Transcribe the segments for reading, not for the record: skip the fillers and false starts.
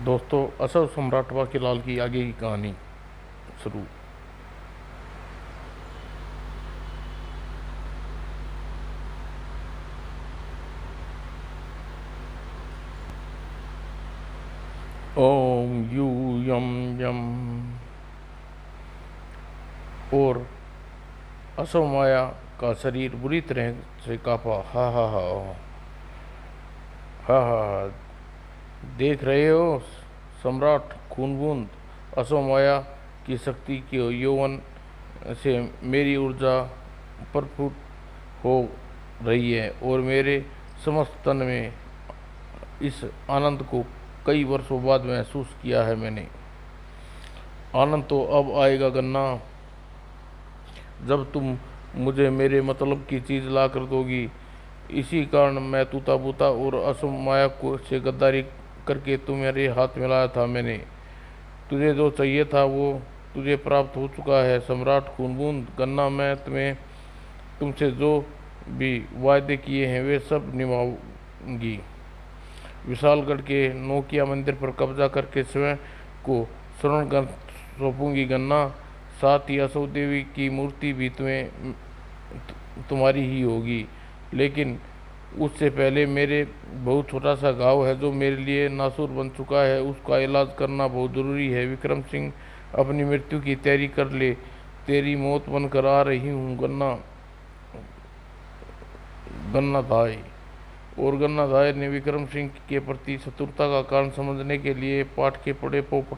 दोस्तों, असफ सम्राट वाकीलाल की आगे की कहानी शुरू। ओम यू यम यम। और असफ माया का शरीर बुरी तरह से कांपा। हा हा हा हा हा हा। देख रहे हो सम्राट, खून बूंद असफ माया की शक्ति के यौवन से मेरी ऊर्जा प्रफुल्लित हो रही है और मेरे समस्त तन में इस आनंद को कई वर्षों बाद महसूस किया है मैंने। आनंद तो अब आएगा गन्ना, जब तुम मुझे मेरे मतलब की चीज़ ला कर दोगी। इसी कारण मैं तूता बूता और असम माया को से गद्दारी करके तुम्हारे हाथ मिलाया था मैंने। तुझे जो चाहिए था वो तुझे प्राप्त हो चुका है सम्राट खूनबूंद गन्ना। मैं तुमसे जो भी वायदे किए हैं वे सब निभाऊंगी। विशालगढ़ के नोकिया मंदिर पर कब्जा करके स्वयं को शरण सौंपूंगी गन्ना। साथ ही असौ देवी की मूर्ति भी तुम्हारी ही होगी। लेकिन उससे पहले मेरे बहुत छोटा सा घाव है जो मेरे लिए नासूर बन चुका है, उसका इलाज करना बहुत ज़रूरी है। विक्रम सिंह, अपनी मृत्यु की तैयारी कर ले, तेरी मौत बनकर आ रही हूँ गन्ना। गन्ना धाय। और गन्ना धाय ने विक्रम सिंह के प्रति शत्रुता का कारण समझने के लिए पाठ के पड़े पोपट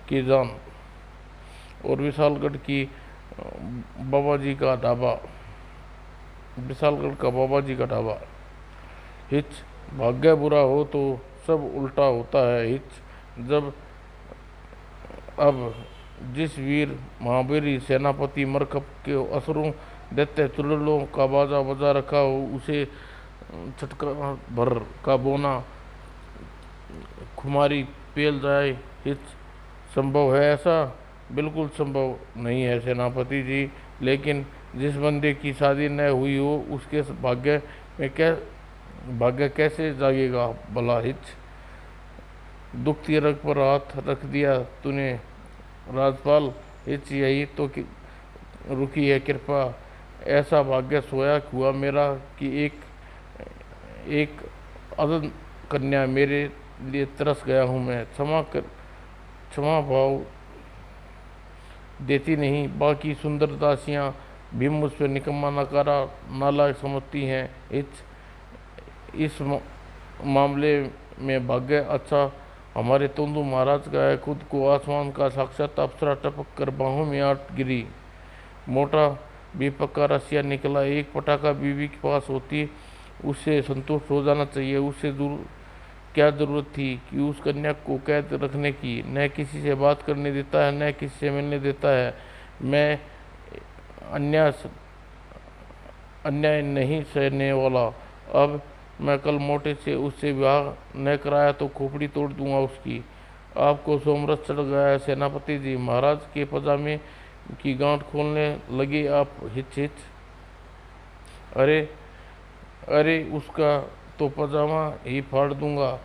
की जान। और विशालगढ़ की बाबा जी का ढाबा। विशालगढ़ का बाबा जी का ढाबा। हिच, भाग्य बुरा हो तो सब उल्टा होता है हिच। जब अब जिस वीर महावीरी सेनापति मरकब के असुरों दैत्य चुड़ैलों का बाजा बजा रखा हो, उसे छटका भर का बोना खुमारी पेल जाए हिच। संभव है ऐसा? बिल्कुल संभव नहीं है सेनापति जी। लेकिन जिस बंदे की शादी न हुई हो उसके भाग्य कैसे जागेगा भला हिच। दुखती रग पर हाथ रख दिया तूने राजपाल हिच। यही तो रुकी है कृपा। ऐसा भाग्य सोया हुआ मेरा कि एक एक अदन कन्या मेरे लिए तरस गया हूँ मैं। क्षमा भाव देती नहीं। बाकी सुंदर दासियाँ भी मुझ पर निकम्मा नकारा नालायक समझती हैं इस मामले में भाग्य अच्छा हमारे तेंदु महाराज का है। खुद को आसमान का साक्षात अप्सरा टपक कर बाहों में आट गिरी। मोटा भी पक्का रसिया निकला। एक पटाखा बीवी के पास होती उससे संतुष्ट हो जाना चाहिए। उससे दूर क्या जरूरत थी कि उस कन्या को कैद रखने की। न किसी से बात करने देता है, न किसी से मिलने देता है। मैं अन्याय अन्याय नहीं सहने वाला। अब मैं कल मोटे से उससे विवाह न कराया तो खोपड़ी तोड़ दूंगा उसकी। आपको सोमरस चढ़ गया है सेनापति जी। महाराज के पजामे की गांठ खोलने लगे आप हिच हिच। अरे अरे, उसका तो पजामा ही फाड़ दूंगा।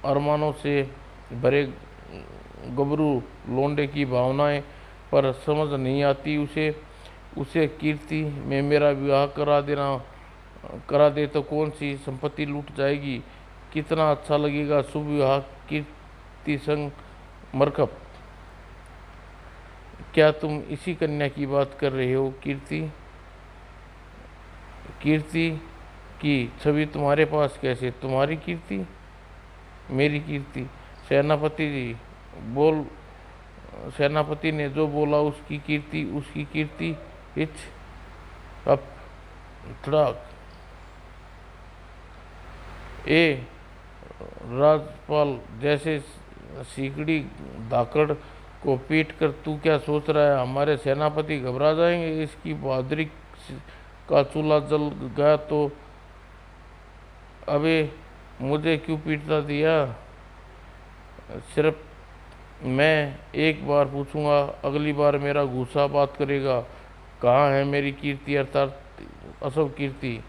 अरमानों से भरे गबरू लोंडे की भावनाएं पर समझ नहीं आती उसे। उसे कीर्ति में मेरा विवाह करा दे तो कौन सी संपत्ति लूट जाएगी। कितना अच्छा लगेगा शुभ विवाह कीर्ति संग मरकब। क्या तुम इसी कन्या की बात कर रहे हो कीर्ति? कीर्ति की छवि तुम्हारे पास कैसे? तुम्हारी कीर्ति? मेरी कीर्ति? सेनापति जी बोल। सेनापति ने जो बोला उसकी कीर्ति हिच अप थड़ाक। ए राजपाल, जैसे सीकड़ी धाकड़ को पीट कर तू क्या सोच रहा है हमारे सेनापति घबरा जाएंगे? इसकी बहादुरी का चूल्हा जल गया तो अबे मुझे क्यों पीटता दिया? सिर्फ मैं एक बार पूछूंगा, अगली बार मेरा गुस्सा बात करेगा। कहाँ है मेरी कीर्ति अर्थात असव कीर्ति?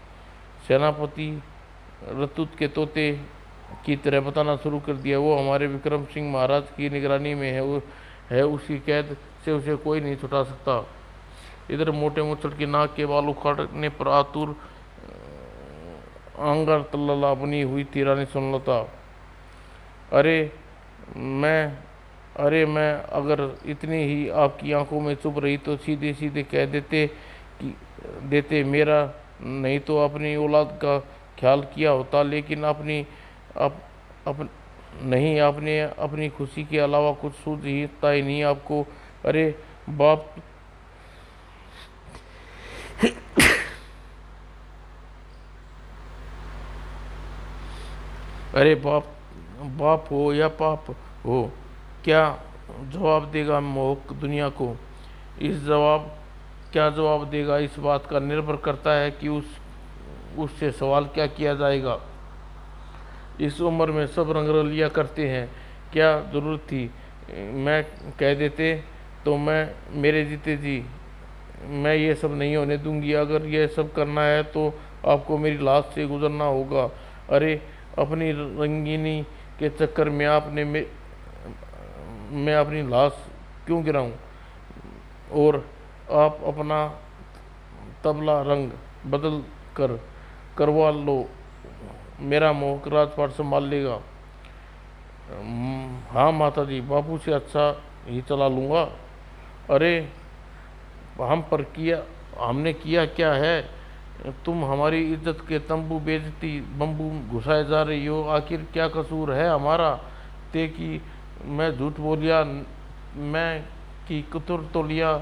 सेनापति रतुत के तोते की तरह बताना शुरू कर दिया। वो हमारे विक्रम सिंह महाराज की निगरानी में है, उसकी कैद से उसे कोई नहीं छुटा सकता। इधर मोटे मुचड़ की नाक के बाल उखाड़ने पर आतुर आंगर तल्ला बनी हुई थी रानी सुनलता। अरे मैं मैं अगर इतनी ही आपकी आंखों में चुभ रही तो सीधे सीधे कह देते कि मेरा नहीं तो अपनी औलाद का ख्याल किया होता, लेकिन अपनी अप, अप, नहीं, आपने अपनी खुशी के अलावा कुछ सूझता ही नहीं आपको। अरे बाप अरे बाप बाप हो या पाप हो, क्या जवाब देगा मोहक दुनिया को? इस जवाब क्या जवाब देगा इस बात का निर्भर करता है कि उससे सवाल क्या किया जाएगा। इस उम्र में सब रंगरलिया करते हैं, क्या ज़रूरत थी? मैं कह देते तो मैं मेरे जीते जी मैं ये सब नहीं होने दूंगी। अगर ये सब करना है तो आपको मेरी लाश से गुजरना होगा। अरे अपनी रंगीनी के चक्कर में मैं अपनी लाश क्यों गिराऊं? और आप अपना तबला रंग बदल कर करवा लो, मेरा मोहक राजपाट संभाल लेगा। हाँ माता जी, बापू से अच्छा ही चला लूँगा। अरे हम पर किया हमने किया क्या है? तुम हमारी इज्जत के तंबू बेइज्जती बम्बू घुसाए जा रही हो। आखिर क्या कसूर है हमारा? ते कि मैं झूठ बोलिया, मैं कि कतुर तो लिया,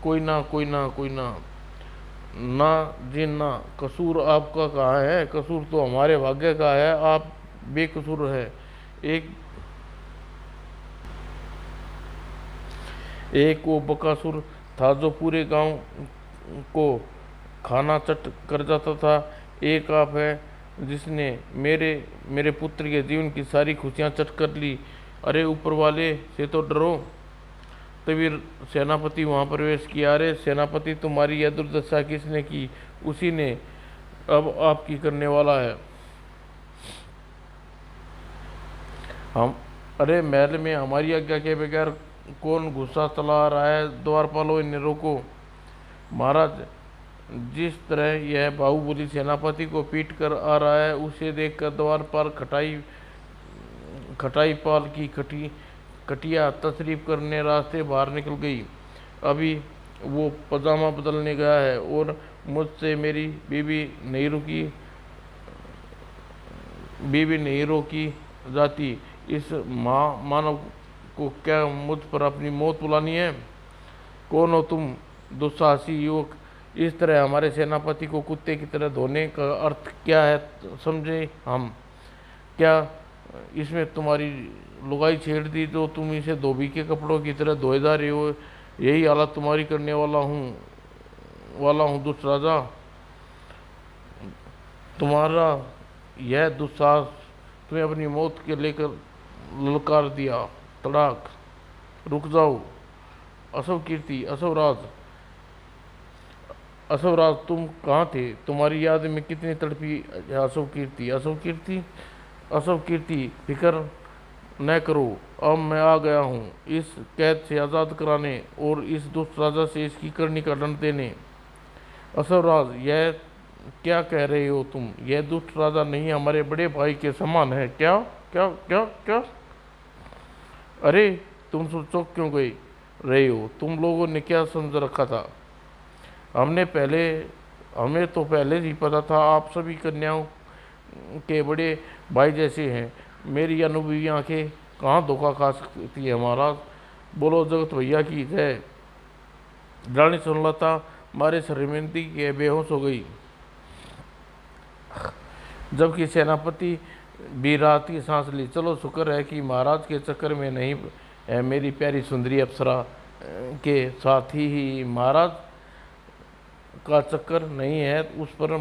कोई ना कोई ना कोई ना। ना जी ना, कसूर आपका कहाँ है? कसूर तो हमारे भाग्य का है, आप बेकसूर है। एक एक वो बकासुर था जो पूरे गांव को खाना चट कर जाता था। एक आप है जिसने मेरे मेरे पुत्र के जीवन की सारी खुशियां चट कर ली। अरे ऊपर वाले से तो डरो। तभी सेनापति वहां प्रवेश किया। अरे सेनापति, तुम्हारी यह दुर्दशा किसने की? उसी ने अब आपकी करने वाला है। हम अरे महल में हमारी आज्ञा के बगैर कौन गुस्सा चला रहा है? द्वारपालों, इन्हें रोको। महाराज, जिस तरह यह बाहुबली सेनापति को पीट कर आ रहा है, उसे देखकर द्वारपाल खटाई पाल की कटिया तशरीफ करने रास्ते बाहर निकल गई। अभी वो पजामा बदलने गया है और मुझसे मेरी बीवी नहीं रोकी जाती। इस मानव को क्या मुझ पर अपनी मौत बुलानी है? कौन हो तुम दुस्साहसी युवक? इस तरह हमारे सेनापति को कुत्ते की तरह धोने का अर्थ क्या है समझे हम? क्या इसमें तुम्हारी लुगाई छेड़ दी जो तुम इसे धोबी के कपड़ों की तरह धोए जा रहे हो? यही हालत तुम्हारी करने वाला हूँ दुष्ट राजा। तुम्हारा यह दुस्साहस तुम्हें अपनी मौत के लेकर ललकार दिया। तड़ाक! रुक जाओ असव कीर्ति, असवराज, तुम कहाँ थे? तुम्हारी याद में कितनी तड़पी असव कीर्ति, असव कीर्ति, फिक्र न करो, अब मैं आ गया हूँ इस कैद से आज़ाद कराने और इस दुष्ट राजा से इसकी करनी का दंड देने। असवराज, यह क्या कह रहे हो तुम? यह दुष्ट राजा नहीं, हमारे बड़े भाई के समान है। क्या क्या क्या क्या? अरे तुम सब चौंक क्यों रहे हो? तुम लोगों ने क्या समझ रखा था? हमें तो पहले ही पता था आप सभी कन्याओं के बड़े भाई जैसे हैं। मेरी अनुभवी आंखें कहाँ धोखा खा सकती है महाराज? बोलो जगत भैया की जय। रानी सुनलता मारे शर्मिंदगी के बेहोश हो गई, जबकि सेनापति भी राहत की सांस ली। चलो शुक्र है कि महाराज के चक्कर में नहीं है, मेरी प्यारी सुंदरी अप्सरा के साथ ही महाराज का चक्कर नहीं है, उस पर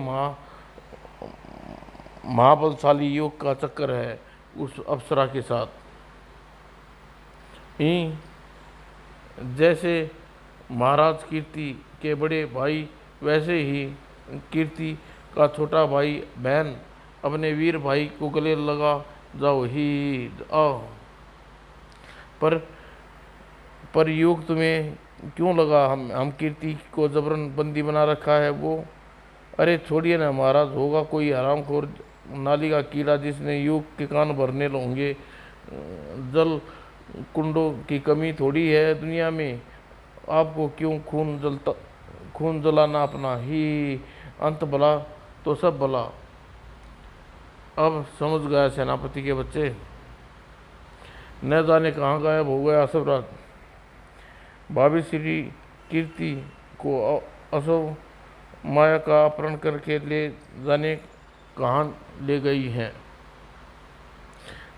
महाबलशाली युग का चक्कर है उस अप्सरा के साथ ही। जैसे महाराज कीर्ति के बड़े भाई, वैसे ही कीर्ति का छोटा भाई बहन अपने वीर भाई को गले लगा जाओ ही आओ। पर पर योग तुम्हें क्यों लगा? हम कीर्ति को जबरन बंदी बना रखा है वो। अरे छोड़िए ना महाराज, होगा कोई हरामखोर नाली का कीड़ा जिसने योग के कान भरने होंगे। जल कुंडों की कमी थोड़ी है दुनिया में। आपको क्यों खून जलाना अपना ही? अंत भला तो सब भला। अब समझ गया सेनापति के बच्चे। न जाने कहाँ गायब हो गया असुरराज। भाभी श्री कीर्ति को असो माया का अपहरण करके ले जाने कहाँ ले गई है।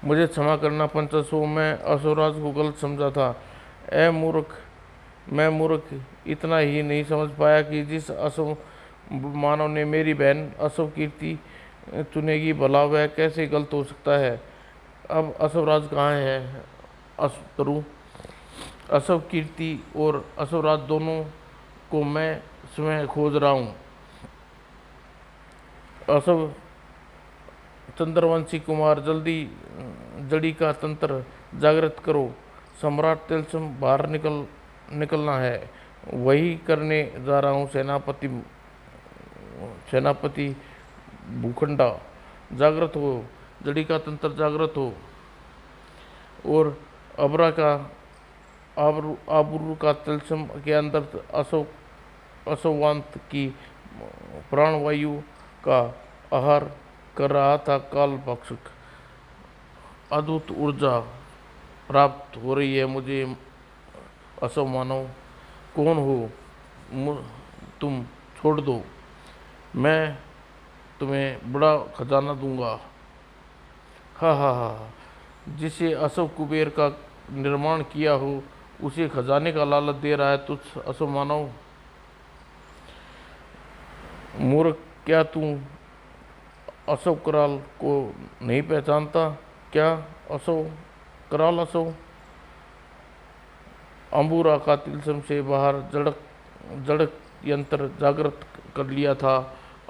मुझे क्षमा करना पंचसो, मैं असुरराज को गलत समझा था। ए मूर्ख, मैं मूर्ख इतना ही नहीं समझ पाया कि जिस असो मानव ने मेरी बहन असो कीर्ति चुनेगी, भला वह कैसे गलत हो सकता है। अब असुरराज कहाँ है? असुतरु, असव कीर्ति और असुरराज दोनों को मैं स्वयं खोज रहा हूँ। असव चंद्रवंशी कुमार, जल्दी जड़ी का तंत्र जागृत करो। सम्राट तिलस्म बाहर निकलना है। वही करने जा रहा हूँ सेनापति भूखंडा। जागृत हो, जड़ी का तंत्र जागृत हो और अबरा का आबरू का तिलस्म के अंदर असोवांत की प्राणवायु का आहार कर रहा था। काल भक्षक अद्भुत ऊर्जा प्राप्त हो रही है मुझे। असो मानव कौन हो तुम? छोड़ दो, मैं तुम्हें बड़ा खजाना दूंगा। हा हा हा। जिसे असो कुबेर का निर्माण किया हो उसे खजाने का लालच दे रहा है तुझ असो मानव। मूर्ख, क्या तू असो कराल को नहीं पहचानता क्या? असो कराल, असो अंबुरा का तिलस्म से बाहर जड़क यंत्र जागृत कर लिया था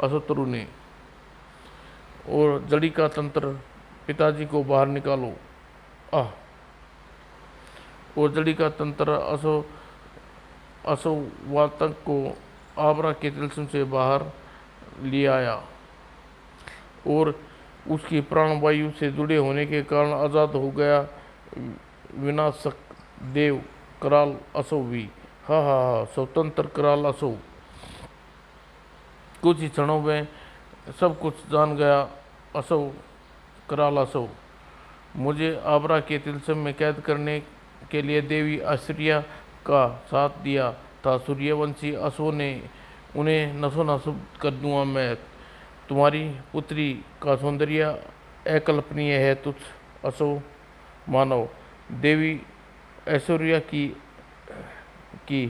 असुतरु ने। और जड़ी का तंत्र पिताजी को बाहर निकालो। आह। और जड़ी का तंत्र असोवातक को आबरा के तिलस्म से बाहर ले आया और उसकी प्राणवायु से जुड़े होने के कारण आज़ाद हो गया विनाशक देव कराल असो भी। हा हा हा। स्वतंत्र कराल असो कुछ ही क्षणों में सब कुछ जान गया। असो कराल असो, मुझे आबरा के तिलस्म में कैद करने के लिए देवी आश्रिया का साथ दिया था। सूर्यवंशी असो ने उन्हें नसो नसो कर दूंगा मैं। तुम्हारी पुत्री का सौंदर्य अकल्पनीय है तुझ असो मानव। देवी ऐश्वर्या की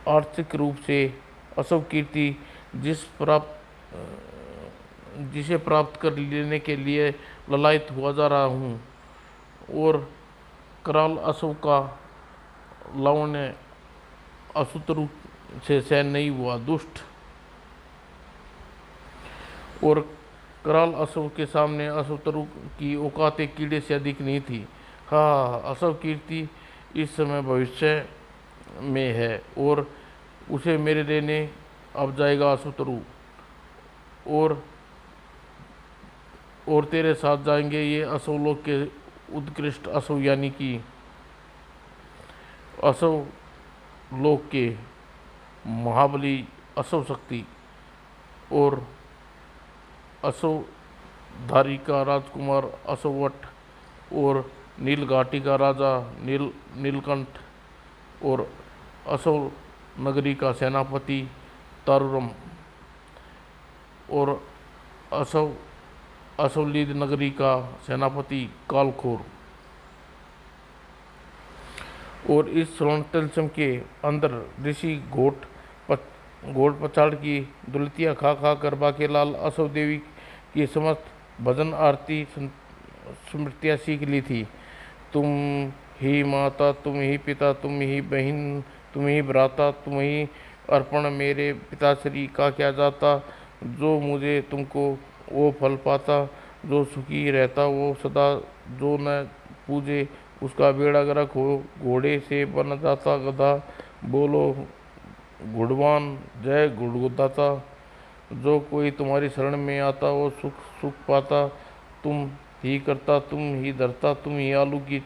आर्थिक रूप से असो कीर्ति जिसे प्राप्त कर लेने के लिए ललायत हुआ जा रहा हूँ। और कराल असो का लावण्य असुतरु से सहन नहीं हुआ। दुष्ट। और कराल असव के सामने असुतरु की औकात एक कीड़े से अधिक नहीं थी। हाँ, असव कीर्ति इस समय भविष्य में है और उसे मेरे लेने अब जाएगा असुतरु। और तेरे साथ जाएंगे ये असवलोक के उत्कृष्ट असव, यानी कि असव लोक के महाबली असव शक्ति और असवधारी का राजकुमार असववट और नील घाटी का राजा नीलकंठ और असव नगरी का सेनापति तारुरम और असवलीद नगरी का सेनापति कालखोर। और इस स्वर्ण तिलस्म के अंदर ऋषि घोड़ पछाड़ की दुलतियाँ खा खा कर बाकेलाल असव देवी की समस्त भजन आरती स्मृतियाँ सीख ली थी। तुम ही माता, तुम ही पिता, तुम ही बहन, तुम ही भ्राता, तुम ही अर्पण मेरे पिताश्री का क्या जाता। जो मुझे तुमको वो फल पाता, जो सुखी रहता वो सदा, जो न पूजे उसका बेड़ा गर्क हो। घोड़े से बन जाता गधा, बोलो गुणवान जय गुणदाता। जो कोई तुम्हारी शरण में आता वो सुख सुख पाता। तुम ही करता, तुम ही धरता, तुम ही आलू की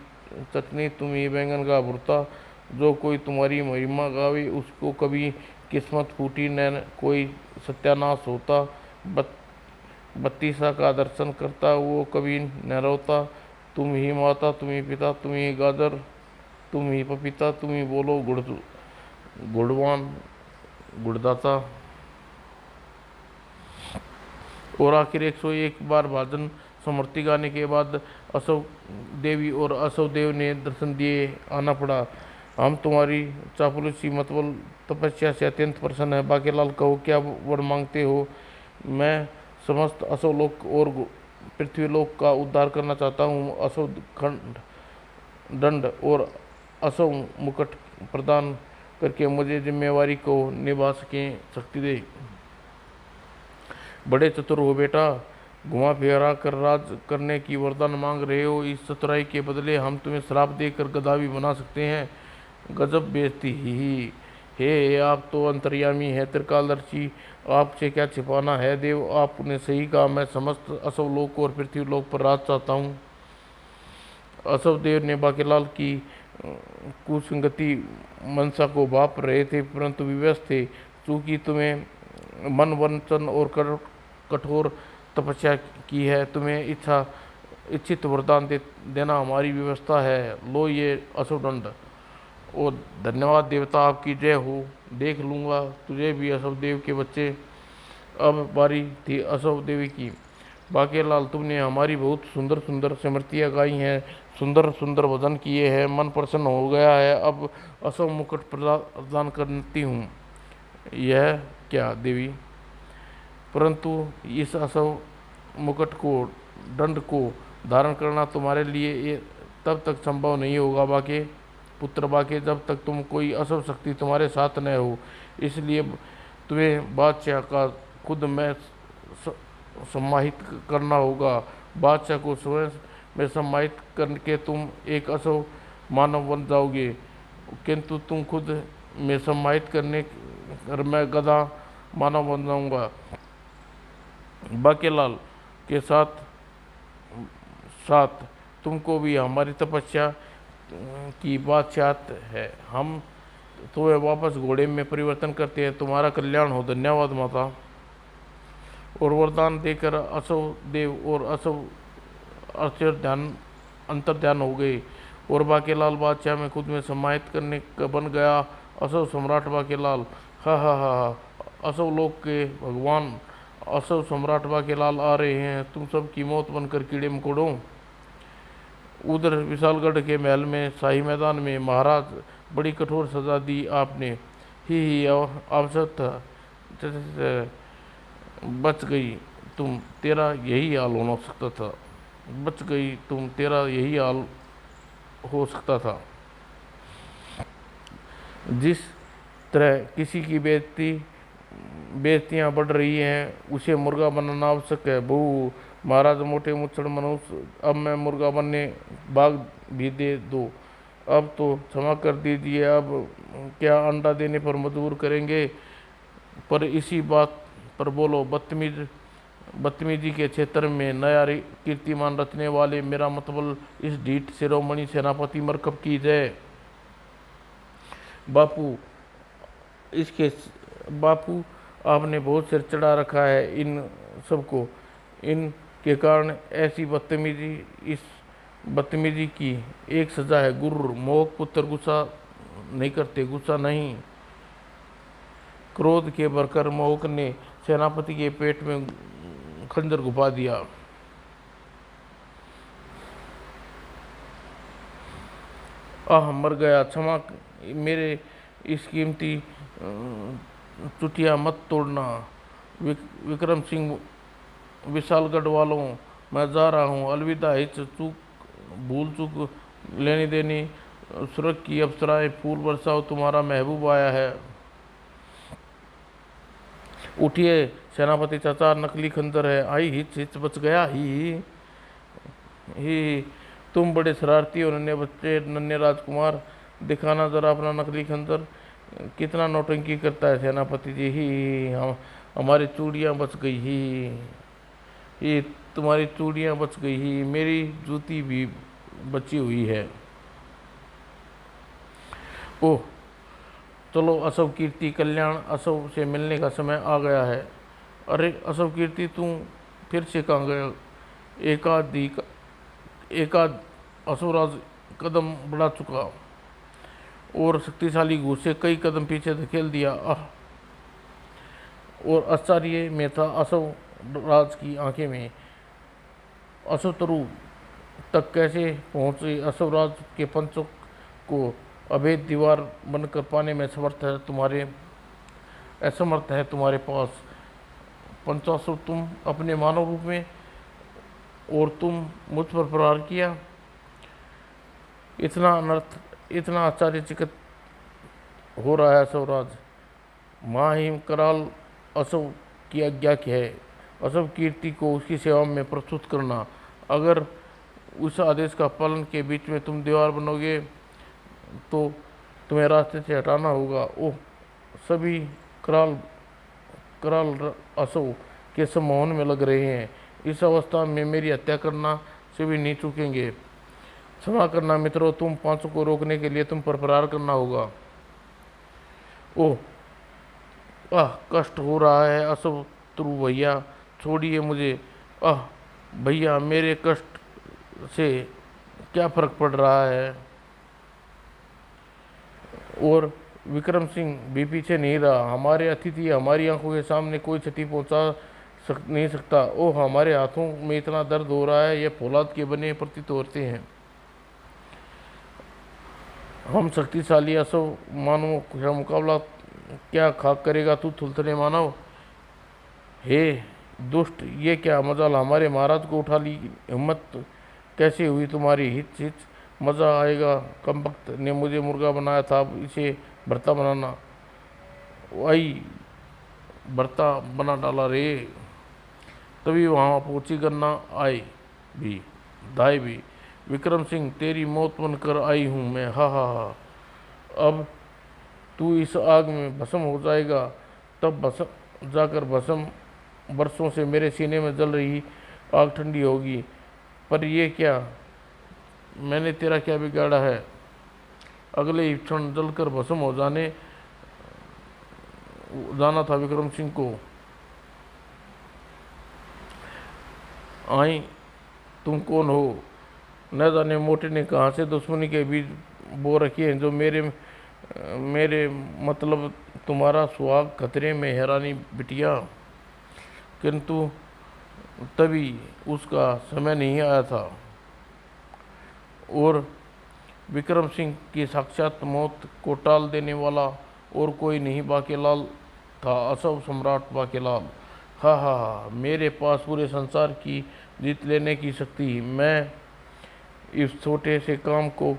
चटनी, तुम ही बैंगन का भुर्ता। जो कोई तुम्हारी महिमा गावे उसको कभी किस्मत फूटी न कोई सत्यानाश होता। बत, बत्तीसा का दर्शन करता वो कभी न रोता। तुम ही माता, तुम ही पिता, तुम ही गाजर, तुम ही पपीता, तुम ही बोलो गुणवान गुणदाता। और आखिर 101 बार भाजन समृति गाने के बाद अशोक देवी और अशोक देव ने दर्शन दिए। आना पड़ा। हम तुम्हारी चापलूसी मतबल तपस्या से अत्यंत प्रसन्न है। बाकेलाल कहो क्या वर मांगते हो। मैं समस्त अशोलोक और पृथ्वीलोक का उद्धार करना चाहता हूँ। अशोक खंड दंड और अशोक मुकुट प्रदान करके मुझे जिम्मेवारी को निभा सके शक्ति दे। बड़े चतुर हो बेटा, घुमा फिरा कर राज करने की वरदान मांग रहे हो। इस चतुराई के बदले हम तुम्हें श्राप देकर गधा भी बना सकते हैं। गजब बेइज्जती ही। हे आप तो अंतर्यामी है, त्रिकालदर्शी, आपसे क्या छिपाना है। देव आपने सही कहा, मैं समस्त असवलोक और पृथ्वीलोक पर राज चाहता हूँ। असव देव ने बाकेलाल की कुसंगति मनसा को भाप रहे थे, परंतु विवश थे। चूंकि तुम्हें मन वचन और कठोर तपस्या की है, तुम्हें इच्छित वरदान देना हमारी व्यवस्था है। लो ये अशोदंड। ओ धन्यवाद देवता, आपकी जय हो। देख लूँगा तुझे भी अशोक देव के बच्चे। अब बारी थी अशोक देवी की। बाकेलाल, तुमने हमारी बहुत सुंदर सुंदर स्मृतियाँ गाई हैं, सुंदर सुंदर भजन किए हैं, मन प्रसन्न हो गया है। अब अशोक मुकुट प्रदान करती हूँ। यह क्या देवी, परंतु इस अशोक मुकुट को, दंड को धारण करना तुम्हारे लिए तब तक संभव नहीं होगा बाके पुत्र बाके, जब तक तुम कोई अशुभ शक्ति तुम्हारे साथ न हो। इसलिए तुम्हें बादशाह का खुद मैं सम्मानित करना होगा। बादशाह को स्वयं में सम्मानित करके तुम एक अशुभ मानव बन जाओगे, किंतु तुम खुद में सम्मानित करने कर मैं गधा मानव बन जाऊंगा। बाकेलाल के साथ साथ तुमको भी हमारी तपस्या की बादशाहत है। हम तुम्हें वापस घोड़े में परिवर्तन करते हैं। तुम्हारा कल्याण हो। धन्यवाद माता। और वरदान देकर अशोक देव और अशोक अंतर ध्यान हो गए और बाकेलाल बादशाह में खुद में सम्मानित करने का बन गया। अशोक सम्राट बाकेलाल। हा हा हा हा। अशोक लोक के भगवान अशोक सम्राट बाकेलाल आ रहे हैं। तुम सब की मौत बनकर कीड़े मकोड़ों। उधर विशालगढ़ के महल में शाही मैदान में महाराज, बड़ी कठोर सजा दी आपने। ही आवश्यक था, बच गई तुम, तेरा यही हाल होना सकता था। बच गई तुम, तेरा यही हाल हो सकता था। जिस तरह किसी की बेइज्जतियाँ बढ़ रही हैं, उसे मुर्गा बनाना आवश्यक है। बहू महाराज मोटे मुच्छड़ मनुष्य, अब मैं मुर्गा बनने भाग भी दे दो। अब तो क्षमा कर दीजिए, अब क्या अंडा देने पर मजबूर करेंगे। पर इसी बात पर बोलो। बदतमीजी के क्षेत्र में नया कीर्तिमान रचने वाले, मेरा मतलब इस ढीठ शिरोमणि सेनापति मरकब की जय। बापू आपने बहुत सिर चढ़ा रखा है इन सबको। इन के कारण ऐसी इस बदतमीजी की एक सजा है। गुरु मोहक पुत्र गुस्सा नहीं करते, गुस्सा नहीं। क्रोध के भरकर मोहक ने सेनापति के पेट में खंजर घुपा दिया। आह, मर गया। क्षमा मेरे इस कीमती चुटिया मत तोड़ना। विक्रम सिंह, विशालगढ़ वालों, मैं जा रहा हूँ, अलविदा। हिच भूल चूक लेनी देनी। स्वर्ग की अप्सराएं फूल बरसाओ, तुम्हारा महबूब आया है। उठिए सेनापति चाचा, नकली खंजर है। आई हिच हिच बच गया ही। तुम बड़े शरारती हो नन्हे बच्चे, नन्हे राजकुमार, दिखाना जरा अपना नकली खंजर। कितना नौटंकी करता है सेनापति जी ही। हम हमारी चूड़ियाँ बच गई ही। तुम्हारी चूड़ियाँ बच गई ही, मेरी जूती भी बची हुई है। ओह, चलो अशव कीर्ति, कल्याण अशव से मिलने का समय आ गया है। अरे अशव कीर्ति, तू फिर से कहाँ गया? एकाध असुराज कदम बढ़ा चुका और शक्तिशाली घूसे कई कदम पीछे धकेल दिया। और आश्चर्य में था असव राज की आंखें में। असुतरु तक कैसे पहुंचे? असुराज के पंचों को अभेद दीवार बनकर पाने में असमर्थ है तुम्हारे पास पंचासुर। तुम अपने मानव रूप में, और तुम मुझ पर प्रहार किया। इतना अनर्थ, इतना आश्चर्यचकित हो रहा है असुराज। महाहिम कराल असव की आज्ञा क्या है? असव कीर्ति को उसकी सेवा में प्रस्तुत करना। अगर उस आदेश का पालन के बीच में तुम दीवार बनोगे तो तुम्हें रास्ते से हटाना होगा। ओह, सभी कराल कराल असव के सम्मोहन में लग रहे हैं। इस अवस्था में मेरी हत्या करना से भी नहीं चूकेंगे। क्षमा करना मित्रों, तुम पांचों को रोकने के लिए तुम पर प्रहार करना होगा। ओह, कष्ट हो रहा है असव ध्रुव भैया, छोड़िए मुझे। भैया, मेरे कष्ट से क्या फर्क पड़ रहा है? और विक्रम सिंह भी पीछे नहीं रहा। हमारे अतिथि हमारी आंखों के सामने कोई क्षति नहीं सकता। ओह, हमारे हाथों में इतना दर्द हो रहा है, ये फौलाद के बने प्रतीत होते हैं। हम शक्तिशाली असव मानवों का मुकाबला क्या खाक करेगा तू थुलथले मानव? हे दुष्ट, ये क्या मजाल, हमारे महाराज को उठा ली हिम्मत कैसे हुई तुम्हारी? हिच हिच, मज़ा आएगा। कमबख्त ने मुझे मुर्गा बनाया था, अब इसे भरता बनाना। आई भरता बना डाला रे। तभी वहाँ पहुँची गन्ना आए भी दाई भी। विक्रम सिंह, तेरी मौत बनकर आई हूँ मैं। हा हा हा। अब तू इस आग में भस्म हो जाएगा, तब भस्म जाकर भस्म बरसों से मेरे सीने में जल रही आग ठंडी होगी। पर ये क्या, मैंने तेरा क्या बिगाड़ा है? अगले ही क्षण जलकर भस्म हो जाना था विक्रम सिंह को। आई, तुम कौन हो? न जाने मोटे ने कहाँ से दुश्मनी के बीज बो रखे हैं, जो मेरे मतलब तुम्हारा सुहाग खतरे में है रानी बिटिया। किंतु तभी उसका समय नहीं आया था और विक्रम सिंह की साक्षात मौत को टाल देने वाला और कोई नहीं बाकेलाल था, असव सम्राट बाकेलाल। हा हा हा, मेरे पास पूरे संसार की जीत लेने की शक्ति। मैं इस छोटे से काम को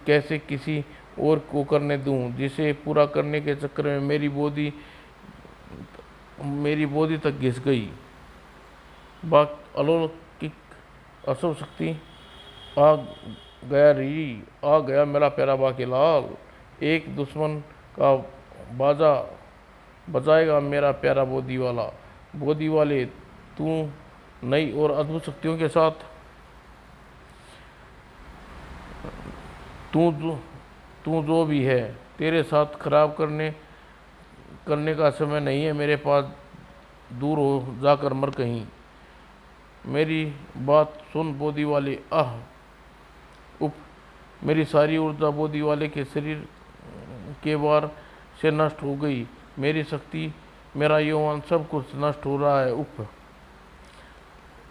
कैसे किसी और को करने दूं, जिसे पूरा करने के चक्कर में मेरी बोधी तक घिस गई। अलौकिक असव शक्ति आ आ गया मेरा प्यारा बाकेलाल। एक दुश्मन का बाजा बजाएगा मेरा प्यारा बोधी वाले, तू नई और अद्भुत शक्तियों के साथ। तू जो भी है, तेरे साथ खराब करने का समय नहीं है मेरे पास। दूर हो जाकर मर कहीं। मेरी बात सुन बोधी वाले। उप, मेरी सारी ऊर्जा बोधी वाले के शरीर के वार से नष्ट हो गई। मेरी शक्ति, मेरा यौवन, सब कुछ नष्ट हो रहा है।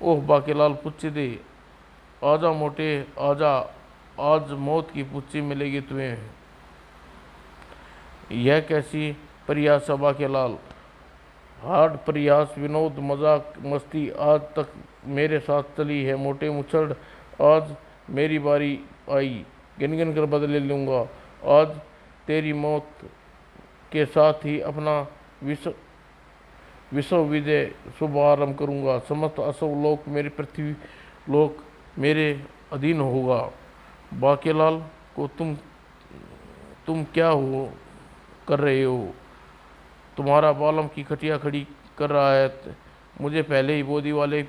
ओह बाकेलाल, पुच्ची दे। आजा मोटे, आजा, आज मौत की पुच्ची मिलेगी तुम्हें। यह कैसी प्रयास है बाकेलाल? हार्ड प्रयास, विनोद, मजाक, मस्ती आज तक मेरे साथ चली है मोटे मुछड़। आज मेरी बारी आई, गिन गिन कर बदले लूँगा। आज तेरी मौत के साथ ही अपना विश्व विजय शुभ आरंभ करूँगा। समस्त असव लोक मेरे पृथ्वी लोक मेरे अधीन होगा। बाकेलाल को तुम क्या हो कर रहे हो? तुम्हारा बालम की खटिया खड़ी कर रहा है। मुझे पहले ही बोधी वाले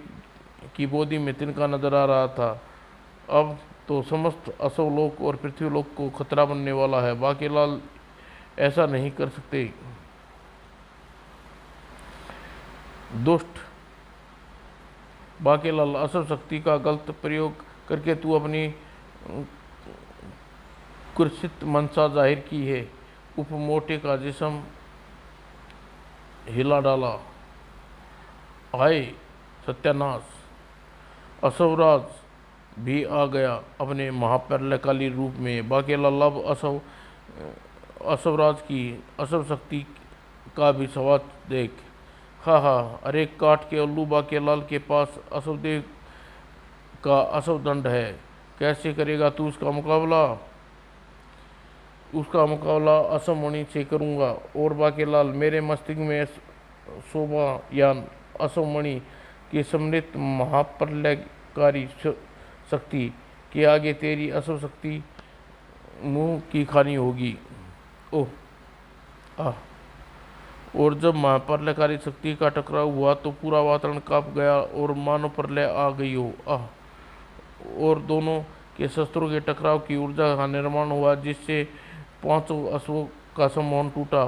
की बोधी में तिनका नजर आ रहा था, अब तो समस्त असव लोक और पृथ्वी लोक को खतरा बनने वाला है। बाकेलाल ऐसा नहीं कर सकते। दुष्ट बाकेलाल, असव शक्ति का गलत प्रयोग करके तू अपनी कुत्सित मनसा जाहिर की है। उपमोटे का जिस्म हिला डाला। हाय सत्यानाश! असवराज भी आ गया अपने महाप्रलयकाली रूप में। बाकेलाल अब असवराज की असव शक्ति का भी स्वाद देख। हा हा, अरे काट के उल्लू, बाकेलाल के पास असवदेव का असव दंड है। कैसे करेगा तू उसका मुकाबला? उसका मुकाबला असमणि से करूंगा। और बाकेलाल, मेरे मस्तिष्क में शोभायान असमणि की सम्मिलित महाप्रलयकारी शक्ति के आगे तेरी असव शक्ति मुंह की खानी होगी। ओह आह! और जब महाप्रलयकारी शक्ति का टकराव हुआ तो पूरा वातावरण कांप गया और मानो प्रलय आ गई हो। आह! और दोनों के शस्त्रों के टकराव की ऊर्जा का निर्माण हुआ, जिससे पांचों अश्वों का सम्मोहन टूटा।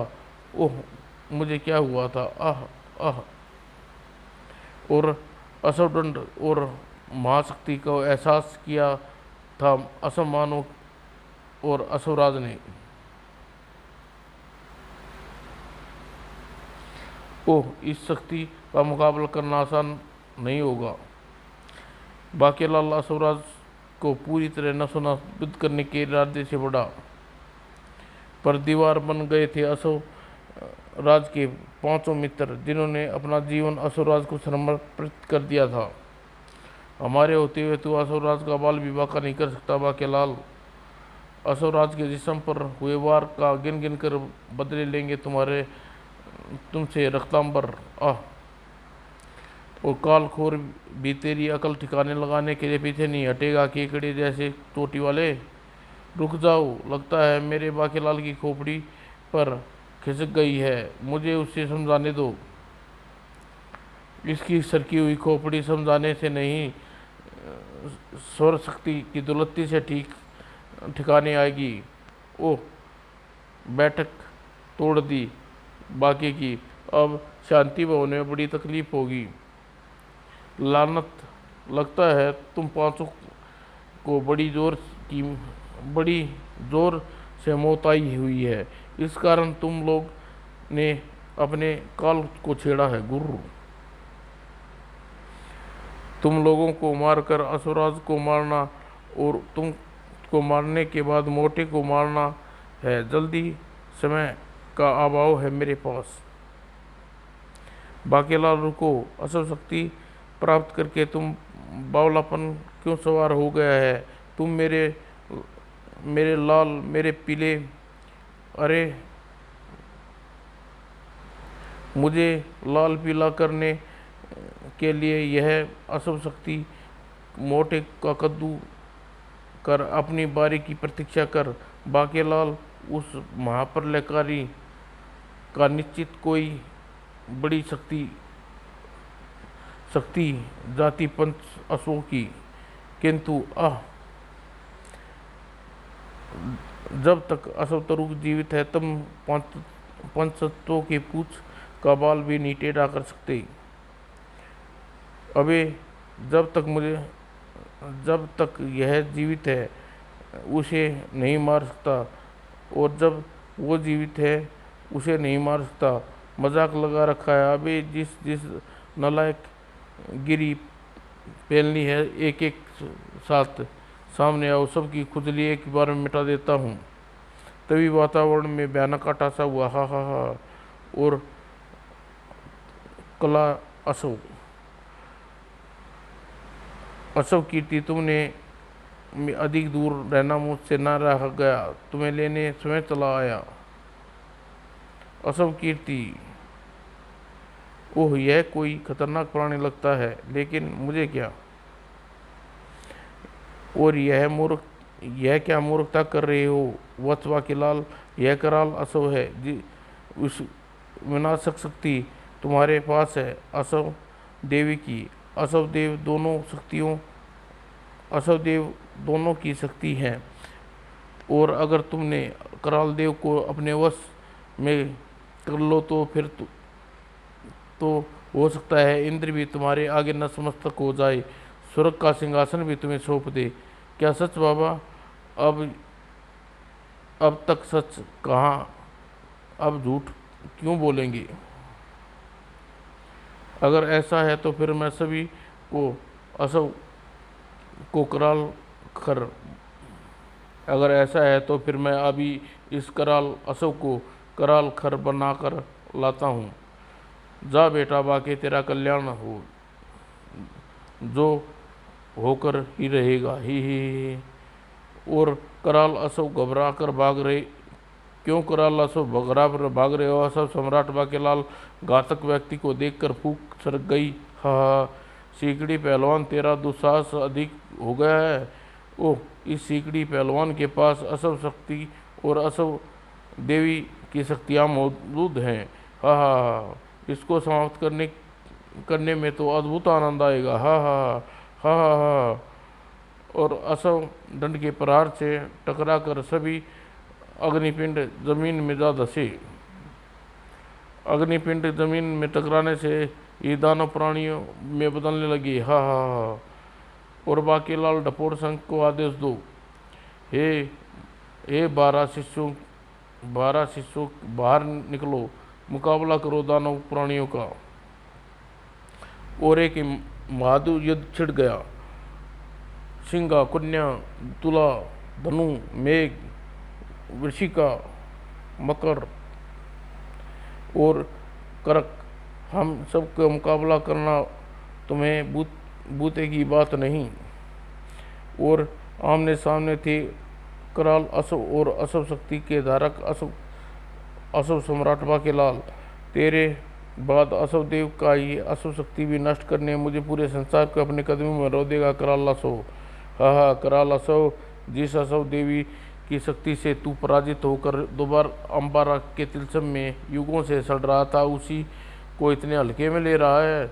ओह! मुझे क्या हुआ था? आह आह! और असवदंड और महाशक्ति को एहसास किया था असमानों और असवराज ने। ओह! इस शक्ति का मुकाबला करना आसान नहीं होगा। बाकेलाल असवराज को पूरी तरह नसोनाबूद करने के इरादे से बढ़ा, पर दीवार बन गए थे असव राज के पांचों मित्र, जिन्होंने अपना जीवन असुरराज को समर्पित कर दिया था। हमारे होते हुए तू असुरराज का बाल भी बांका नहीं कर सकता। बाकेलाल, असुरराज के जिस्म पर हुए वार का गिन गिन कर बदले लेंगे तुमसे रक्तांबर। आह! और कालखोर भी तेरी अकल ठिकाने लगाने के लिए पीछे नहीं हटेगा। केकड़े जैसे चोटी वाले, रुक जाओ, लगता है मेरे बाकेलाल की खोपड़ी पर खिसक गई है। मुझे उससे समझाने दो। इसकी सरकी हुई खोपड़ी समझाने से नहीं, स्वर शक्ति की दुलत्ती से ठिकाने आएगी। ओह! बैठक तोड़ दी बाकी की। अब शांति भवन में बड़ी तकलीफ होगी। लानत! लगता है तुम पांचों को बड़ी जोर से मौत आई हुई है। इस कारण तुम लोग ने अपने काल को छेड़ा है। गुरु, तुम लोगों को मारकर असुराज को मारना और तुम को मारने के बाद मोटे को मारना है। जल्दी समय का अभाव है मेरे पास। बाकेलाल, रुको। असव शक्ति प्राप्त करके तुम बावलापन क्यों सवार हो गया है? तुम मेरे लाल, मेरे पीले, अरे मुझे लाल पीला करने के लिए यह असव शक्ति मोटे का कद्दू कर अपनी बारी की प्रतीक्षा कर। बाकेलाल, उस महाप्रलयकारी का निश्चित कोई बड़ी शक्ति जाति पंच अश्वों की, किंतु जब तक असवतरुक जीवित है तुम पंचतत्वों के पूछ का बाल भी नहीं टेढ़ा कर सकते। अबे जब तक यह जीवित है उसे नहीं मार सकता, और जब वो जीवित है उसे नहीं मार सकता। मजाक लगा रखा है। अबे जिस नालायक गिरी पेलनी है, एक एक साथ सामने आओ, सबकी खुजली एक बार में मिटा देता हूँ। तभी वातावरण में भयानक आटासा हुआ। हा हा हा! और कला असव कीर्ति, तुमने अधिक दूर रहना मुझसे न रह गया, तुम्हें लेने स्वयं चला आया। असव कीर्ति, ओह, यह कोई खतरनाक प्राणी लगता है, लेकिन मुझे क्या। और यह क्या मूर्खता कर रहे हो वत्स बाकीलाल। यह कराल असव है, उस विनाशक शक्ति तुम्हारे पास है असव देवी की। असव देव दोनों शक्तियों असव देव दोनों की शक्ति है, और अगर तुमने कराल देव को अपने वश में कर लो तो फिर तो हो सकता है इंद्र भी तुम्हारे आगे नतमस्तक हो जाए, स्वर्ग का सिंहासन भी तुम्हें सौंप दे। क्या सच बाबा। अब अब तक सच कहा, अब झूठ क्यों बोलेंगे। अगर ऐसा है तो फिर मैं सभी को असव को कराल खर अगर ऐसा है तो फिर मैं अभी इस कराल असव को कराल खर बनाकर लाता हूँ। जा बेटा, बाकी तेरा कल्याण हो, जो होकर ही रहेगा। ही। और कराल असव घबरा कर भाग रहे। क्यों कराल असव घबरा कर भाग रहे हो। असव सम्राट बाकीलाल घातक व्यक्ति को देखकर फूंक सरक गई। हा, सीकड़ी पहलवान, तेरा दुस्साहस अधिक हो गया है। ओह, इस सीकड़ी पहलवान के पास असव शक्ति और असव देवी की शक्तियाँ मौजूद हैं। हा हा हा, इसको समाप्त करने में तो अद्भुत आनंद आएगा। हा हा हा हा हा। और असव दंड के प्रहार से टकराकर सभी अग्निपिंड जमीन में जा धसे। अग्निपिंड जमीन में टकराने से ये दानव प्राणियों में बदलने लगी। हा हा हा। और बाकीलाल डपोर संघ को आदेश दो। हे हे 12 शिष्यों बाहर निकलो, मुकाबला करो दानव प्राणियों का। और एक महादुर युद्ध छिड़ गया। सिंगा, कन्या, तुला, धनु, मेघ, वृश्चिका, मकर और करक, हम सबका मुकाबला करना तुम्हें बूते की बात नहीं। और आमने सामने थे कराल असव और असव शक्ति के धारक असव सम्राट बाकीलाल। तेरे बाद असव देव का ये असव शक्ति भी नष्ट करने मुझे पूरे संसार को अपने कदमों में रो देगा कराल असव। हा हा, कराल असव, जिस असव देवी की शक्ति से तू पराजित होकर दोबारा अंबारा के तिलस्म में युगों से सड़ रहा था, उसी को इतने हल्के में ले रहा है।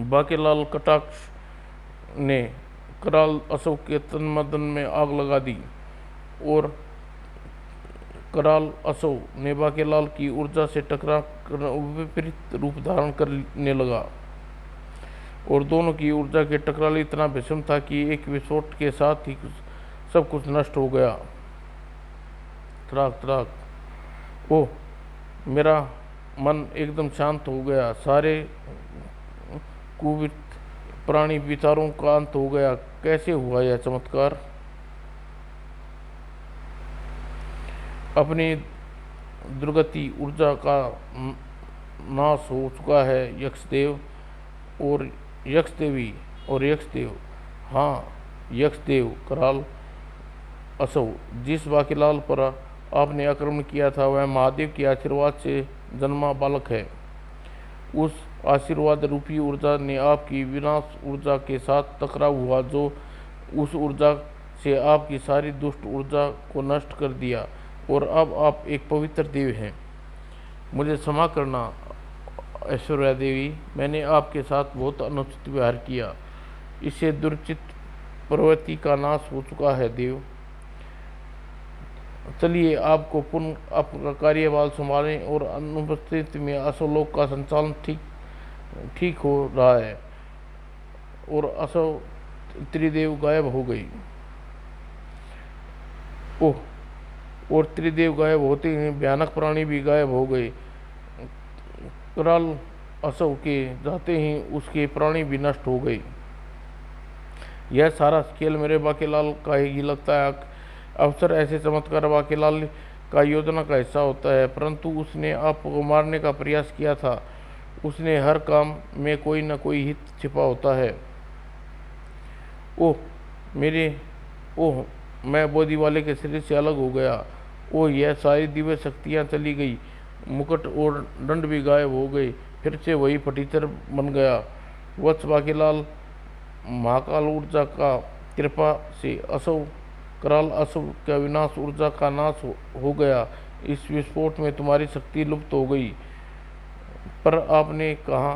बाकीलाल कटाक्ष ने कराल असव के तन मदन में आग लगा दी, और कराल असव ने बाकीलाल की ऊर्जा से टकरा कर विपरीत रूप धारण करने लगा, और दोनों की ऊर्जा के टकराव इतना भीषण था कि एक विस्फोट के साथ ही सब कुछ नष्ट हो गया। त्राक त्राक। ओह, मेरा मन एकदम शांत हो गया। सारे कुवित प्राणी विचारों का अंत हो गया। कैसे हुआ यह चमत्कार। अपनी दुर्गति ऊर्जा का नाश हो चुका है यक्षदेव और यक्षदेवी और यक्षदेव। हाँ, यक्षदेव, कराल असव, जिस बाकीलाल पर आपने आक्रमण किया था वह महादेव के आशीर्वाद से जन्मा बालक है। उस आशीर्वाद रूपी ऊर्जा ने आपकी विनाश ऊर्जा के साथ टकराव हुआ, जो उस ऊर्जा से आपकी सारी दुष्ट ऊर्जा को नष्ट कर दिया, और अब आप एक पवित्र देव हैं। मुझे क्षमा करना ऐश्वर्या देवी, मैंने आपके साथ बहुत अनुचित व्यवहार किया। इससे दुर्चित प्रवृत्ति का नाश हो चुका है देव। चलिए, आपको पुनः आपका कार्यभार संभालें, और अनुपस्थिति में असवलोक का संचालन ठीक हो रहा है। और असव त्रिदेव गायब हो गई। ओह, और त्रिदेव गायब होते ही भयानक प्राणी भी गायब हो गए। कराल असव के जाते ही उसके प्राणी भी नष्ट हो गए। यह सारा खेल मेरे बाकीलाल का ही लगता है। अवसर ऐसे चमत्कार बाकीलाल का योजना का हिस्सा होता है, परंतु उसने आपको मारने का प्रयास किया था। उसने हर काम में कोई न कोई हित छिपा होता है। ओह, मैं बोधी वाले के शरीर से अलग हो गया। ओह, यह सारी दिव्य शक्तियाँ चली गई, मुकुट और दंड भी गायब हो गए। फिर से वही फटीचर बन गया। वत्स बाकीलाल, महाकाल ऊर्जा का कृपा से असव कराल असव का विनाश, ऊर्जा का नाश हो गया। इस विस्फोट में तुम्हारी शक्ति लुप्त हो गई। पर आपने कहा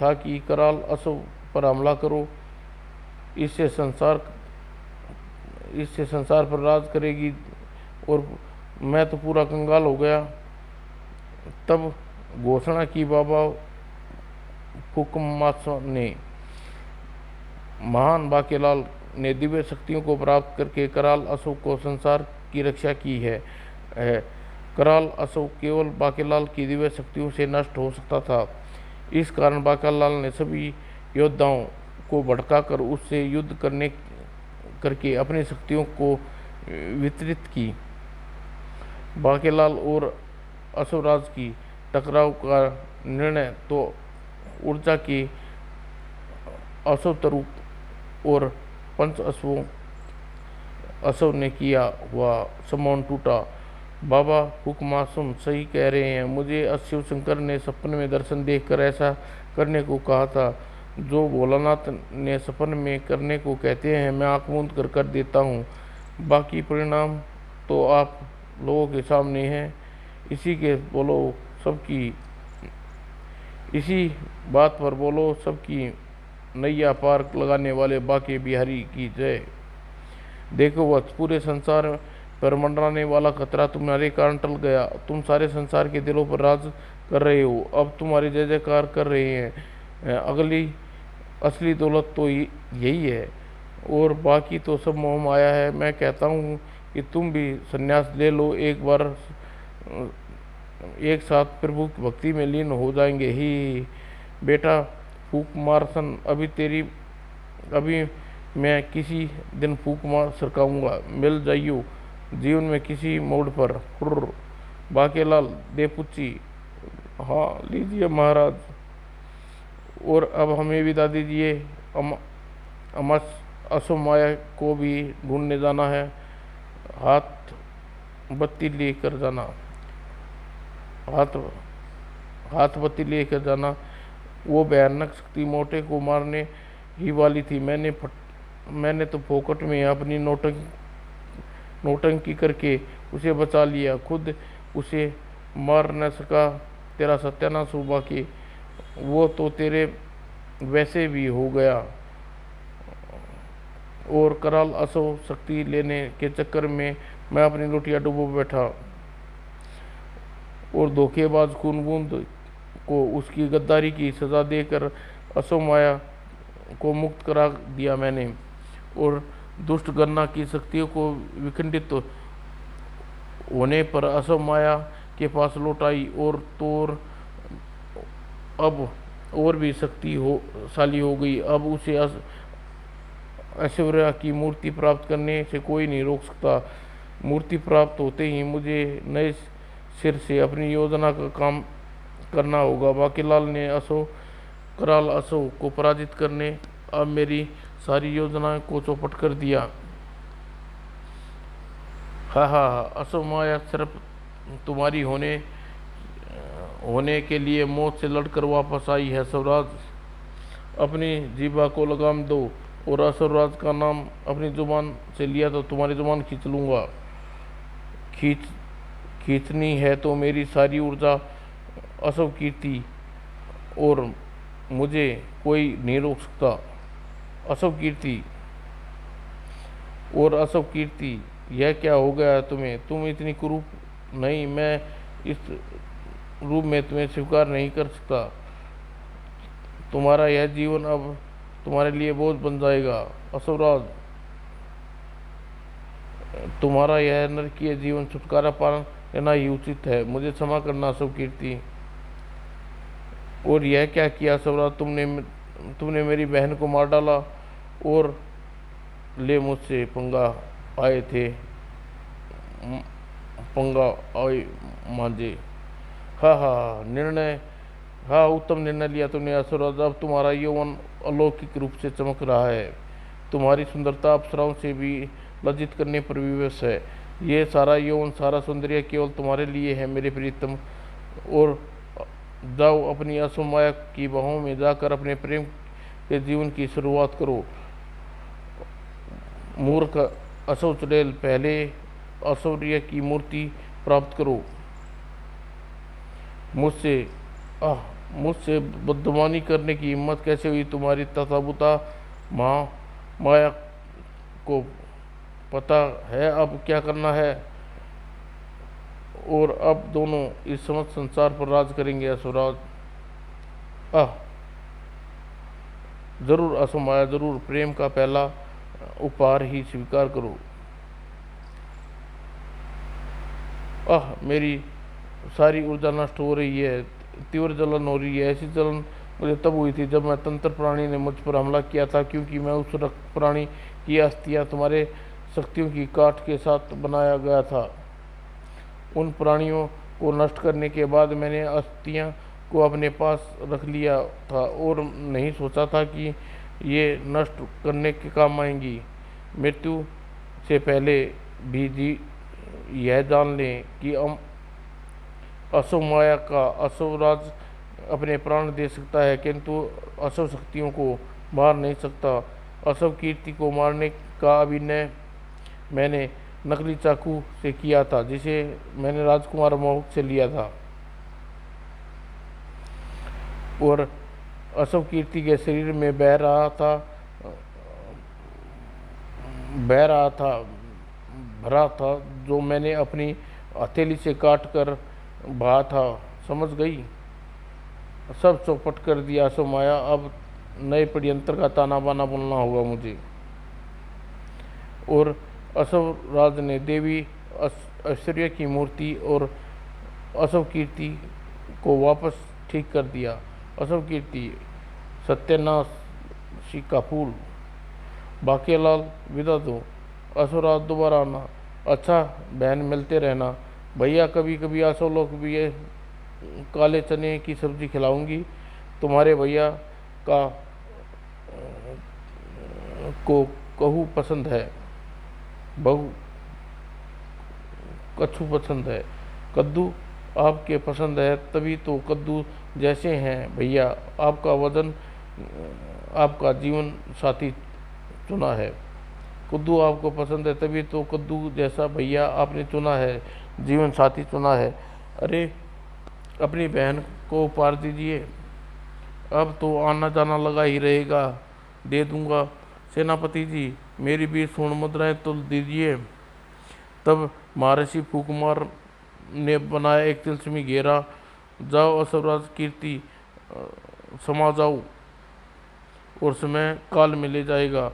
था कि कराल असव पर हमला करो, इससे संसार पर राज करेगी, और मैं तो पूरा कंगाल हो गया। तब घोषणा की बाबा फुकमासा ने, महान बाकीलाल ने दिव्य शक्तियों को प्राप्त करके कराल असव को संसार की रक्षा की है। कराल असव केवल बाकीलाल की दिव्य शक्तियों से नष्ट हो सकता था। इस कारण बाकीलाल ने सभी योद्धाओं को भड़काकर उससे युद्ध करके अपनी शक्तियों को वितरित की। बाकीलाल और असवराज की टकराव का निर्णय तो ऊर्जा के असवतरुप और पंच असव ने किया हुआ समौन टूटा। बाबा हुक्मासुम सही कह रहे हैं। मुझे शिव शंकर ने सपने में दर्शन देखकर ऐसा करने को कहा था जो भोलानाथ ने सपन में करने को कहते हैं। मैं आँख मूंद कर देता हूँ। बाकी परिणाम तो आप लोगों के सामने है। इसी बात पर बोलो सबकी नैया पार लगाने वाले बाके बिहारी की जय। देखो वत्स, पूरे संसार पर मंडराने वाला खतरा तुम्हारे कारण टल गया। तुम सारे संसार के दिलों पर राज कर रहे हो। अब तुम्हारी जय जयकार कर रहे हैं। असली दौलत तो यही है, और बाकी तो सब मोह माया है। मैं कहता हूँ कि तुम भी संन्यास ले लो, एक साथ प्रभु की भक्ति में लीन हो जाएंगे ही। बेटा फूक मारसन, अभी मैं किसी दिन फूक मार सरकाऊंगा। मिल जाइयो जीवन में किसी मोड़ पर। बाकीलाल दे पुच्ची। हाँ लीजिए महाराज, और अब हमें विदा दीजिए। असो माया को भी ढूंढने जाना है। हाथ बत्ती लेकर जाना। वो भयानक शक्ति मोटे को मारने ही वाली थी। मैंने तो फोकट में अपनी नौटंकी करके उसे बचा लिया, खुद उसे मार न सका। तेरा सत्यानाश हुआ कि वो तो तेरे वैसे भी हो गया। और कराल असव शक्ति लेने के चक्कर में मैं अपनी लुटिया डूबो बैठा, और धोखेबाज खूनबूंद को उसकी गद्दारी की सजा देकर असव माया को मुक्त करा दिया मैंने, और दुष्ट गन्ना की शक्तियों को विखंडित होने पर असव माया के पास लौट आई। अब और भी शक्तिशाली हो गई। अब उसे ऐश्वर्या की मूर्ति प्राप्त करने से कोई नहीं रोक सकता। मूर्ति प्राप्त होते ही मुझे नए सिर से अपनी योजना का काम करना होगा। बाकीलाल ने कराल असव को पराजित करने अब मेरी सारी योजनाओं को चौपट कर दिया। हाँ, असव माया सिर्फ तुम्हारी होने के लिए मौत से लड़कर वापस आई है। स्वराज, अपनी जीभा को लगाम दो, और असुरराज का नाम अपनी जुबान से लिया तो तुम्हारी जुबान खींच लूँगा। खींचनी है तो मेरी सारी ऊर्जा असव कीर्ति, और मुझे कोई नहीं रोक सकता। असव कीर्ति, यह क्या हो गया तुम्हें? तुम इतनी कुरूप नहीं। मैं इस रूप में तुम्हें स्वीकार नहीं कर सकता। तुम्हारा यह जीवन अब तुम्हारे लिए बोझ बन जाएगा। असुरराज, तुम्हारा यह नरकीय जीवन छुटकारा पा लेना ही उचित है। मुझे क्षमा करना असव कीर्ति। और यह क्या किया असुरराज? तुमने मेरी बहन को मार डाला और ले मुझसे पंगा आए मांझे। हाँ, उत्तम निर्णय लिया तुमने असुरराज। अब तुम्हारा यौवन अलौकिक रूप से चमक रहा है। तुम्हारी सुंदरता अप्सराओं से भी लज्जित करने पर विवश है। ये सारा यौवन, सारा सौंदर्य केवल तुम्हारे लिए है मेरे प्रीतम। और जाओ अपनी असमया की बाहों में जाकर अपने प्रेम के जीवन की शुरुआत करो। मूर्ख असौ चुड़ैल, पहले ऐश्वर्य की मूर्ति प्राप्त करो। मुझसे आह मुझसे बदगुमानी करने की हिम्मत कैसे हुई तुम्हारी तथाबुता माँ माया को पता है अब क्या करना है, और अब दोनों इस समस्त संसार पर राज करेंगे। असुराज आह जरूर असमाया, जरूर प्रेम का पहला उपहार ही स्वीकार करो। आह मेरी सारी ऊर्जा नष्ट हो रही है, तीव्र जलन हो रही है। ऐसी जलन मुझे तब हुई थी जब मैं तंत्र प्राणी ने मुझ पर हमला किया था, क्योंकि मैं उस रक्त प्राणी की अस्थियां तुम्हारे शक्तियों की काट के साथ बनाया गया था। उन प्राणियों को नष्ट करने के बाद मैंने अस्थियां को अपने पास रख लिया था और नहीं सोचा था कि ये नष्ट करने के काम आएंगी। मृत्यु से पहले भी जी यह जान लें कि असुर माया का असुराज अपने प्राण दे सकता है, किंतु असुर शक्तियों को मार नहीं सकता। असुर कीर्ति को मारने का अभिनय मैंने नकली चाकू से किया था, जिसे मैंने राजकुमार मोहक से लिया था, और असुर कीर्ति के शरीर में बह रहा था भरा था, जो मैंने अपनी हथेली से काट कर बहा था। समझ गई? सब चौपट कर दिया सो माया। अब नए षड्यंत्र का ताना बाना बोलना होगा मुझे। और असुर राज ने देवी ऐश्वर्य की मूर्ति और असुर कीर्ति को वापस ठीक कर दिया। असुर कीर्ति सत्यानाशी का फूल। बाकेलाल विदा दो, असुराज दोबारा आना। अच्छा बहन, मिलते रहना। भैया कभी कभी आसो लोग भी ये काले चने की सब्जी खिलाऊंगी। तुम्हारे भैया का को कहू पसंद है, बहु कछु पसंद है, कद्दू आपके पसंद है, तभी तो कद्दू जैसे हैं भैया। आपका वजन आपका जीवन साथी चुना है। कद्दू आपको पसंद है, तभी तो कद्दू जैसा भैया आपने चुना है, जीवन साथी चुना है। अरे अपनी बहन को उपहार दीजिए, अब तो आना जाना लगा ही रहेगा। दे दूंगा सेनापति जी, मेरी भी स्वर्ण मुद्राएं तो दीजिए। तब महर्षि फूकमार ने बनाया एक तिलस्मी घेरा। जाओ असुराज कीर्ति, समा जाओ, और समय काल में ले जाएगा।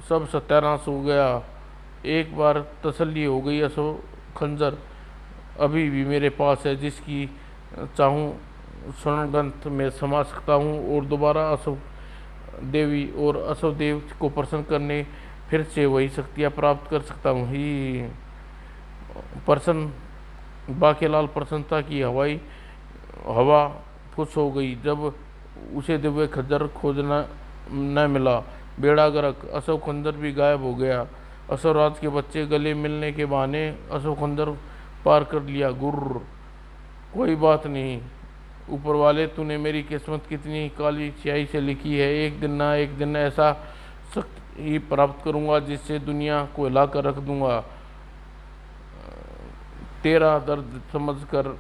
सब सत्यानाश हो गया। एक बार तसल्ली हो गई। असो खंजर अभी भी मेरे पास है, जिसकी चाहूँ स्वर्णग्रंथ में समा सकता हूँ, और दोबारा असुर देवी और असुर देव को प्रसन्न करने फिर से वही शक्तियाँ प्राप्त कर सकता हूँ। ही प्रसन्न बाकेलाल प्रसन्नता की हवा खुश हो गई जब उसे दिव्य खंजर खोजना न मिला। बेड़ा गर्क, असुर खंजर भी गायब हो गया। असुराज के बच्चे गले मिलने के बहाने असुर खंजर पार कर लिया। गुर्र, कोई बात नहीं ऊपर वाले, तूने मेरी किस्मत कितनी काली स्याही से लिखी है। एक दिन ना एक दिन ऐसा शक्ति ही प्राप्त करूंगा जिससे दुनिया को हिला कर रख दूंगा। तेरा दर्द समझकर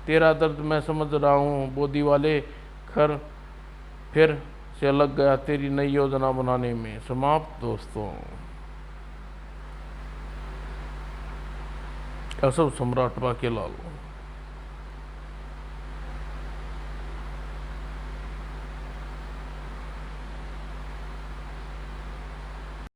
तेरा दर्द मैं समझ रहा हूँ बोधी वाले। खर फिर से लग गया तेरी नई योजना बनाने में। समाप्त दोस्तों। असुर सम्राट बाकेलाल।